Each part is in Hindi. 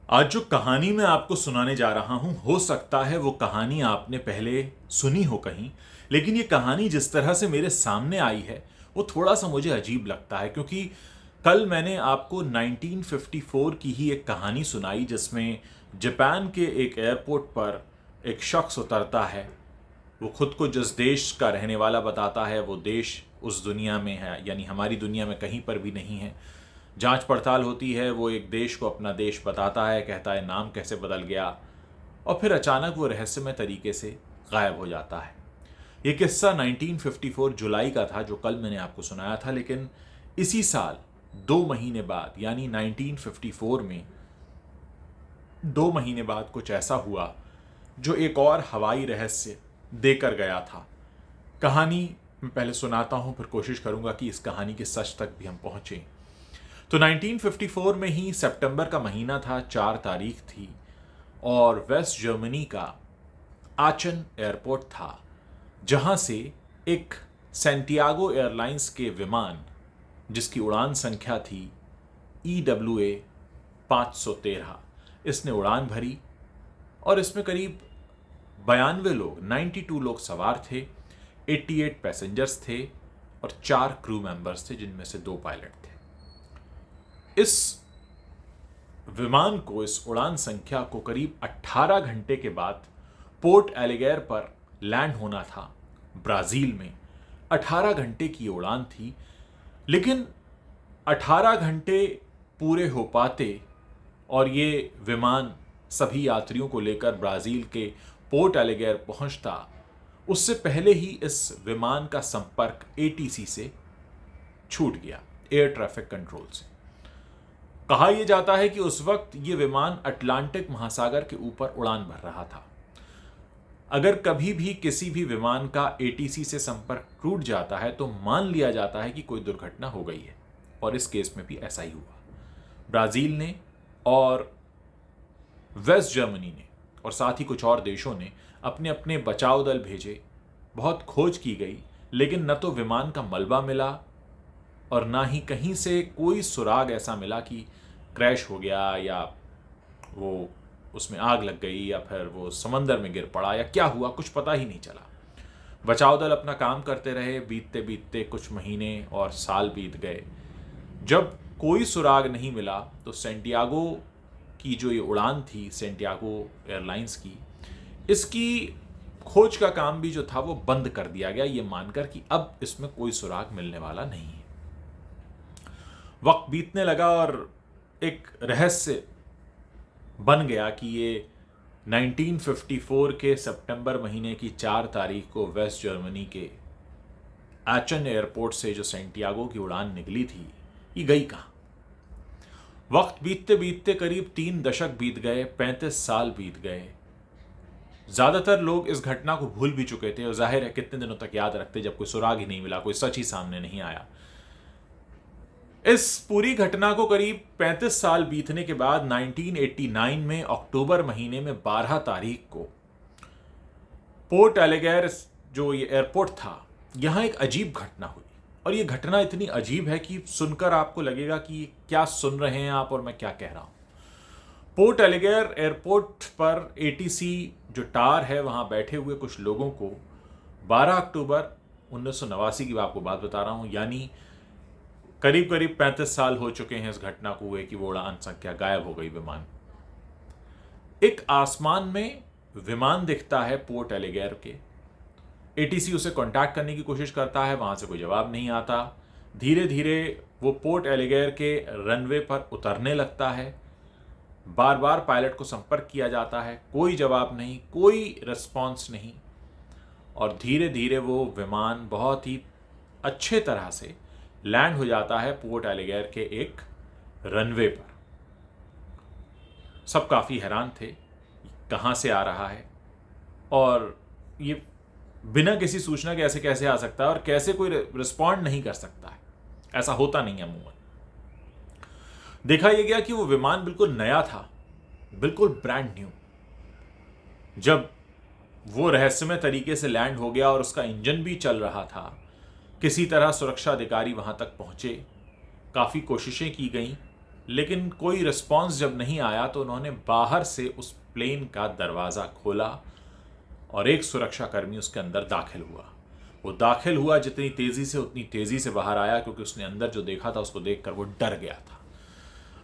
आज जो कहानी मैं आपको सुनाने जा रहा हूं, हो सकता है वो कहानी आपने पहले सुनी हो कहीं, लेकिन ये कहानी जिस तरह से मेरे सामने आई है वो थोड़ा सा मुझे अजीब लगता है। क्योंकि कल मैंने आपको 1954 की ही एक कहानी सुनाई जिसमें जापान के एक एयरपोर्ट पर एक शख्स उतरता है। वो खुद को जिस देश का रहने वाला बताता है वो देश उस दुनिया में है, यानी हमारी दुनिया में कहीं पर भी नहीं है। जांच पड़ताल होती है, वो एक देश को अपना देश बताता है, कहता है नाम कैसे बदल गया, और फिर अचानक वो रहस्यमय तरीके से गायब हो जाता है। ये किस्सा 1954 जुलाई का था जो कल मैंने आपको सुनाया था, लेकिन इसी साल 2 महीने बाद यानी 1954 में 2 महीने बाद कुछ ऐसा हुआ जो एक और हवाई रहस्य देकर गया था। कहानी मैं पहले सुनाता हूं, फिर कोशिश करूंगा कि इस कहानी के सच तक भी हम पहुंचें। तो 1954 में ही सितंबर का महीना था, 4 तारीख थी, और वेस्ट जर्मनी का आचन एयरपोर्ट था जहां से एक सैंटियागो एयरलाइंस के विमान जिसकी उड़ान संख्या थी EWA 513, इसने उड़ान भरी और इसमें करीब 92 लोग सवार थे। 88 पैसेंजर्स थे और 4 क्रू मेंबर्स थे जिनमें से 2 पायलट थे। इस विमान को, इस उड़ान संख्या को करीब 18 घंटे के बाद पोर्ट एलिगेर पर लैंड होना था ब्राजील में। 18 घंटे की उड़ान थी, लेकिन 18 घंटे पूरे हो पाते और ये विमान सभी यात्रियों को लेकर ब्राजील के पोर्ट एलिगेर पहुंचता, उससे पहले ही इस विमान का संपर्क ATC से छूट गया, एयर ट्रैफिक कंट्रोल से। कहा यह जाता है कि उस वक्त ये विमान अटलांटिक महासागर के ऊपर उड़ान भर रहा था। अगर कभी भी किसी भी विमान का ATC से संपर्क टूट जाता है तो मान लिया जाता है कि कोई दुर्घटना हो गई है, और इस केस में भी ऐसा ही हुआ। ब्राजील ने और वेस्ट जर्मनी ने और साथ ही कुछ और देशों ने अपने अपने बचाव दल भेजे। बहुत खोज की गई, लेकिन न तो विमान का मलबा मिला और ना ही कहीं से कोई सुराग ऐसा मिला कि क्रैश हो गया या वो उसमें आग लग गई या फिर वो समंदर में गिर पड़ा या क्या हुआ, कुछ पता ही नहीं चला। बचाव दल अपना काम करते रहे। बीतते बीतते कुछ महीने और साल बीत गए। जब कोई सुराग नहीं मिला तो सैंटियागो की जो ये उड़ान थी, सैंटियागो एयरलाइंस की, इसकी खोज का काम भी जो था वो बंद कर दिया गया, ये मानकर कि अब इसमें कोई सुराग मिलने वाला नहीं है। वक्त बीतने लगा और एक रहस्य बन गया कि ये 1954 के सितंबर महीने की 4 तारीख को वेस्ट जर्मनी के आचन एयरपोर्ट से जो सैंटियागो की उड़ान निकली थी, ये गई कहाँ। वक्त बीतते बीतते करीब 3 दशक बीत गए, 35 साल बीत गए। ज्यादातर लोग इस घटना को भूल भी चुके थे और जाहिर है कितने दिनों तक याद रखते जब कोई सुराग ही नहीं मिला, कोई सच ही सामने नहीं आया। इस पूरी घटना को करीब 35 साल बीतने के बाद 1989 में अक्टूबर महीने में 12 तारीख को पोर्ट एलिगेर जो ये एयरपोर्ट था, यहां एक अजीब घटना हुई। और ये घटना इतनी अजीब है कि सुनकर आपको लगेगा कि क्या सुन रहे हैं आप और मैं क्या कह रहा हूं। पोर्ट एलिगेर एयरपोर्ट पर ATC जो टार है वहां बैठे हुए कुछ लोगों को 12 अक्टूबर 1989 की आपको बात बता रहा हूं, यानी करीब करीब 35 साल हो चुके हैं इस घटना को हुए कि वो उड़ान संख्या गायब हो गई विमान। एक आसमान में विमान दिखता है पोर्ट एलिगेर के। ATC उसे कांटेक्ट करने की कोशिश करता है, वहां से कोई जवाब नहीं आता। धीरे धीरे वो पोर्ट एलिगेर के रनवे पर उतरने लगता है। बार बार पायलट को संपर्क किया जाता है, कोई जवाब नहीं, कोई रिस्पॉन्स नहीं, और धीरे धीरे वो विमान बहुत ही अच्छे तरह से लैंड हो जाता है पोर्ट एलिगेर के एक रनवे पर। सब काफ़ी हैरान थे, कहाँ से आ रहा है और ये बिना किसी सूचना के ऐसे कैसे आ सकता है और कैसे कोई रिस्पॉन्ड नहीं कर सकता है, ऐसा होता नहीं है अमूमन। देखा यह गया कि वो विमान बिल्कुल नया था, बिल्कुल ब्रांड न्यू। जब वो रहस्यमय तरीके से लैंड हो गया और उसका इंजन भी चल रहा था, किसी तरह सुरक्षा अधिकारी वहां तक पहुंचे, काफ़ी कोशिशें की गईं, लेकिन कोई रिस्पॉन्स जब नहीं आया तो उन्होंने बाहर से उस प्लेन का दरवाज़ा खोला और एक सुरक्षाकर्मी उसके अंदर दाखिल हुआ। वो दाखिल हुआ जितनी तेज़ी से उतनी तेज़ी से बाहर आया, क्योंकि उसने अंदर जो देखा था उसको देखकर वो डर गया था।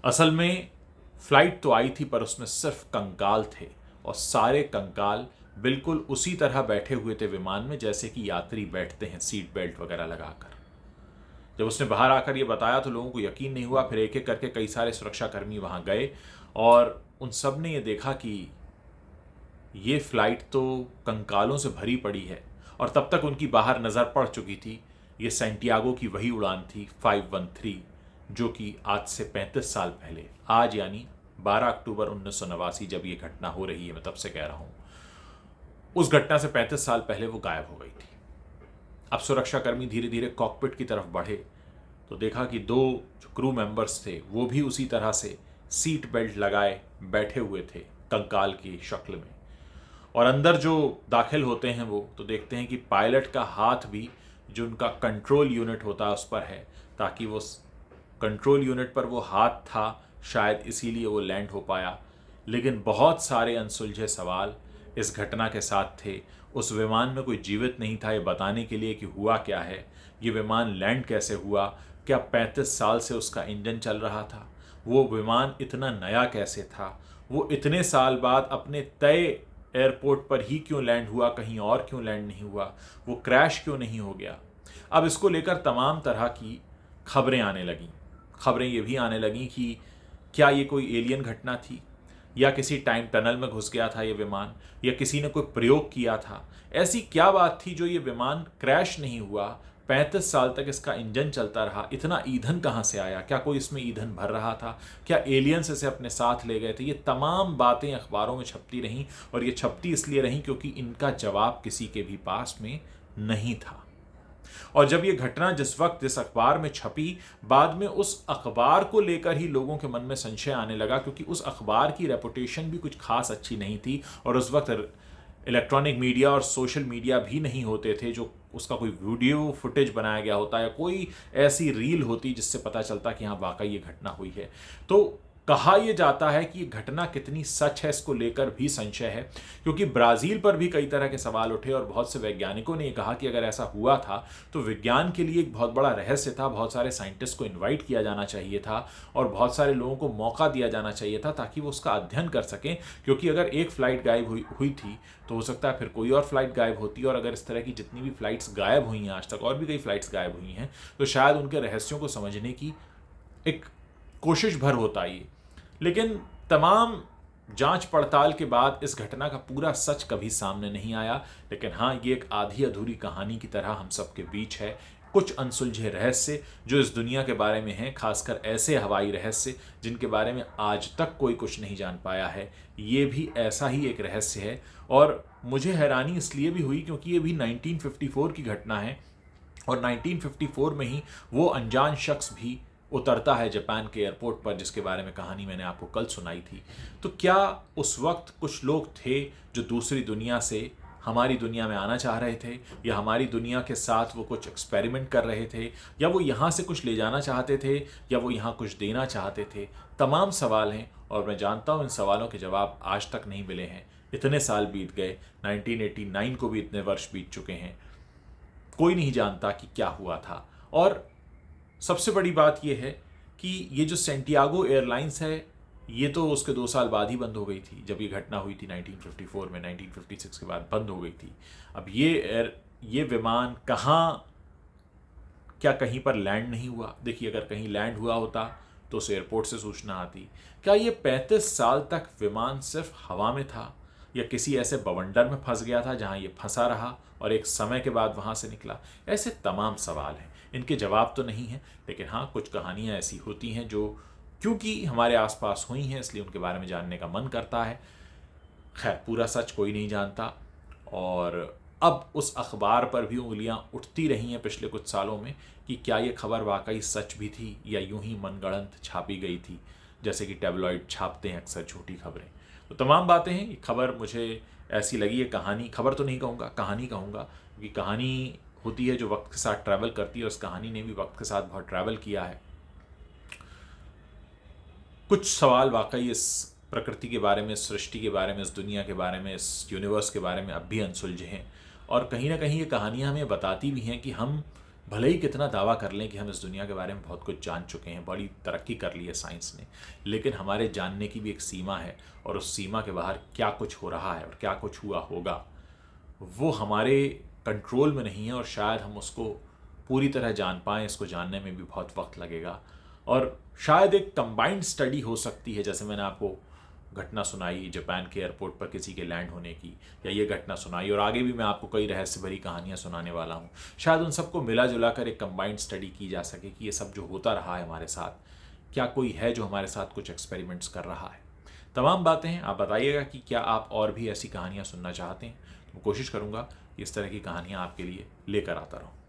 असल में फ्लाइट तो आई थी पर उसमें सिर्फ कंकाल थे, और सारे कंकाल बिल्कुल उसी तरह बैठे हुए थे विमान में जैसे कि यात्री बैठते हैं सीट बेल्ट वगैरह लगाकर। जब उसने बाहर आकर ये बताया तो लोगों को यकीन नहीं हुआ। फिर एक एक करके कई सारे सुरक्षाकर्मी वहाँ गए और उन सब ने ये देखा कि ये फ्लाइट तो कंकालों से भरी पड़ी है, और तब तक उनकी बाहर नज़र पड़ चुकी थी। ये सैंटियागो की वही उड़ान थी 513, जो कि आज से 35 साल पहले, आज यानी 12 अक्टूबर 1989 जब ये घटना हो रही है, मैं तब से कह रहा हूँ, उस घटना से 35 साल पहले वो गायब हो गई थी। अब सुरक्षाकर्मी धीरे धीरे कॉकपिट की तरफ बढ़े तो देखा कि दो जो क्रू मेंबर्स थे वो भी उसी तरह से सीट बेल्ट लगाए बैठे हुए थे कंकाल की शक्ल में। और अंदर जो दाखिल होते हैं वो तो देखते हैं कि पायलट का हाथ भी जो उनका कंट्रोल यूनिट होता है उस पर है, ताकि वो कंट्रोल यूनिट पर वो हाथ था, शायद इसीलिए वो लैंड हो पाया। लेकिन बहुत सारे अनसुलझे सवाल इस घटना के साथ थे। उस विमान में कोई जीवित नहीं था ये बताने के लिए कि हुआ क्या है, ये विमान लैंड कैसे हुआ, क्या 35 साल से उसका इंजन चल रहा था, वो विमान इतना नया कैसे था, वो इतने साल बाद अपने तय एयरपोर्ट पर ही क्यों लैंड हुआ, कहीं और क्यों लैंड नहीं हुआ, वो क्रैश क्यों नहीं हो गया। अब इसको लेकर तमाम तरह की खबरें आने लगीं। खबरें ये भी आने लगीं कि क्या ये कोई एलियन घटना थी, या किसी टाइम टनल में घुस गया था ये विमान, या किसी ने कोई प्रयोग किया था। ऐसी क्या बात थी जो ये विमान क्रैश नहीं हुआ, 35 साल तक इसका इंजन चलता रहा, इतना ईंधन कहाँ से आया, क्या कोई इसमें ईंधन भर रहा था, क्या एलियंस इसे अपने साथ ले गए थे। ये तमाम बातें अखबारों में छपती रहीं, और ये छपती इसलिए रहीं क्योंकि इनका जवाब किसी के भी पास में नहीं था। और जब ये घटना जिस वक्त इस अखबार में छपी, बाद में उस अखबार को लेकर ही लोगों के मन में संशय आने लगा, क्योंकि उस अखबार की रेपुटेशन भी कुछ खास अच्छी नहीं थी, और उस वक्त इलेक्ट्रॉनिक मीडिया और सोशल मीडिया भी नहीं होते थे जो उसका कोई वीडियो फुटेज बनाया गया होता या कोई ऐसी रील होती जिससे पता चलता कि हाँ वाकई ये घटना हुई है। तो कहा यह जाता है कि ये घटना कितनी सच है इसको लेकर भी संशय है, क्योंकि ब्राज़ील पर भी कई तरह के सवाल उठे और बहुत से वैज्ञानिकों ने कहा कि अगर ऐसा हुआ था तो विज्ञान के लिए एक बहुत बड़ा रहस्य था, बहुत सारे साइंटिस्ट को इनवाइट किया जाना चाहिए था और बहुत सारे लोगों को मौका दिया जाना चाहिए था ताकि वो उसका अध्ययन कर सकें। क्योंकि अगर एक फ़्लाइट गायब हुई थी तो हो सकता है फिर कोई और फ्लाइट गायब होती, और अगर इस तरह की जितनी भी फ़्लाइट्स गायब हुई हैं आज तक, और भी कई फ़्लाइट्स गायब हुई हैं, तो शायद उनके रहस्यों को समझने की एक कोशिश भर होता ये। लेकिन तमाम जांच पड़ताल के बाद इस घटना का पूरा सच कभी सामने नहीं आया। लेकिन हाँ, ये एक आधी अधूरी कहानी की तरह हम सबके बीच है, कुछ अनसुलझे रहस्य जो इस दुनिया के बारे में हैं, खासकर ऐसे हवाई रहस्य जिनके बारे में आज तक कोई कुछ नहीं जान पाया है। ये भी ऐसा ही एक रहस्य है, और मुझे हैरानी इसलिए भी हुई क्योंकि ये भी 1954 की घटना है, और 1954 में ही वो अनजान शख्स भी उतरता है जापान के एयरपोर्ट पर, जिसके बारे में कहानी मैंने आपको कल सुनाई थी। तो क्या उस वक्त कुछ लोग थे जो दूसरी दुनिया से हमारी दुनिया में आना चाह रहे थे, या हमारी दुनिया के साथ वो कुछ एक्सपेरिमेंट कर रहे थे, या वो यहाँ से कुछ ले जाना चाहते थे, या वो यहाँ कुछ देना चाहते थे? तमाम सवाल हैं, और मैं जानता हूँ इन सवालों के जवाब आज तक नहीं मिले हैं। इतने साल बीत गए, 1989 को भी इतने वर्ष बीत चुके हैं, कोई नहीं जानता कि क्या हुआ था। और सबसे बड़ी बात यह है कि ये जो सैंटियागो एयरलाइंस है, ये तो उसके 2 साल बाद ही बंद हो गई थी। जब ये घटना हुई थी 1954 में, 1956 के बाद बंद हो गई थी। अब ये विमान कहाँ, क्या कहीं पर लैंड नहीं हुआ? देखिए, अगर कहीं लैंड हुआ होता तो उस एयरपोर्ट से सूचना आती। क्या ये 35 साल तक विमान सिर्फ हवा में था, या किसी ऐसे बवंडर में फंस गया था जहाँ ये फंसा रहा और एक समय के बाद वहाँ से निकला? ऐसे तमाम सवाल हैं, इनके जवाब तो नहीं हैं। लेकिन हाँ, कुछ कहानियाँ ऐसी होती हैं जो क्योंकि हमारे आसपास हुई हैं इसलिए उनके बारे में जानने का मन करता है। खैर, पूरा सच कोई नहीं जानता, और अब उस अखबार पर भी उंगलियां उठती रही हैं पिछले कुछ सालों में कि क्या ये खबर वाकई सच भी थी या यूं ही मनगढ़ंत छापी गई थी, जैसे कि टैबलॉइड छापते हैं अक्सर झूठी खबरें। तो तमाम बातें हैं। ये खबर मुझे ऐसी लगी है, कहानी, खबर तो नहीं कहूँगा, कहानी कहूँगा, क्योंकि कहानी होती है जो वक्त के साथ ट्रैवल करती है, और उस कहानी ने भी वक्त के साथ बहुत ट्रैवल किया है। कुछ सवाल वाकई इस प्रकृति के बारे में, इस सृष्टि के बारे में, इस दुनिया के बारे में, इस यूनिवर्स के बारे में अब भी अनसुलझे हैं। और कहीं ना कहीं ये कहानियाँ हमें बताती भी हैं कि हम भले ही कितना दावा कर लें कि हम इस दुनिया के बारे में बहुत कुछ जान चुके हैं, बड़ी तरक्की कर ली है साइंस ने, लेकिन हमारे जानने की भी एक सीमा है। और उस सीमा के बाहर क्या कुछ हो रहा है और क्या कुछ हुआ होगा वो हमारे कंट्रोल में नहीं है, और शायद हम उसको पूरी तरह जान पाएँ, इसको जानने में भी बहुत वक्त लगेगा। और शायद एक कंबाइंड स्टडी हो सकती है, जैसे मैंने आपको घटना सुनाई जापान के एयरपोर्ट पर किसी के लैंड होने की, या ये घटना सुनाई, और आगे भी मैं आपको कई रहस्य भरी कहानियाँ सुनाने वाला हूँ। शायद उन सबको मिला जुला कर एक कंबाइंड स्टडी की जा सके कि ये सब जो होता रहा है हमारे साथ, क्या कोई है जो हमारे साथ कुछ एक्सपेरिमेंट्स कर रहा है। तमाम बातें हैं। आप बताइएगा कि क्या आप और भी ऐसी कहानियाँ सुनना चाहते हैं, तो मैं कोशिश करूँगा इस तरह की कहानियाँ आपके लिए लेकर आता रहूँ।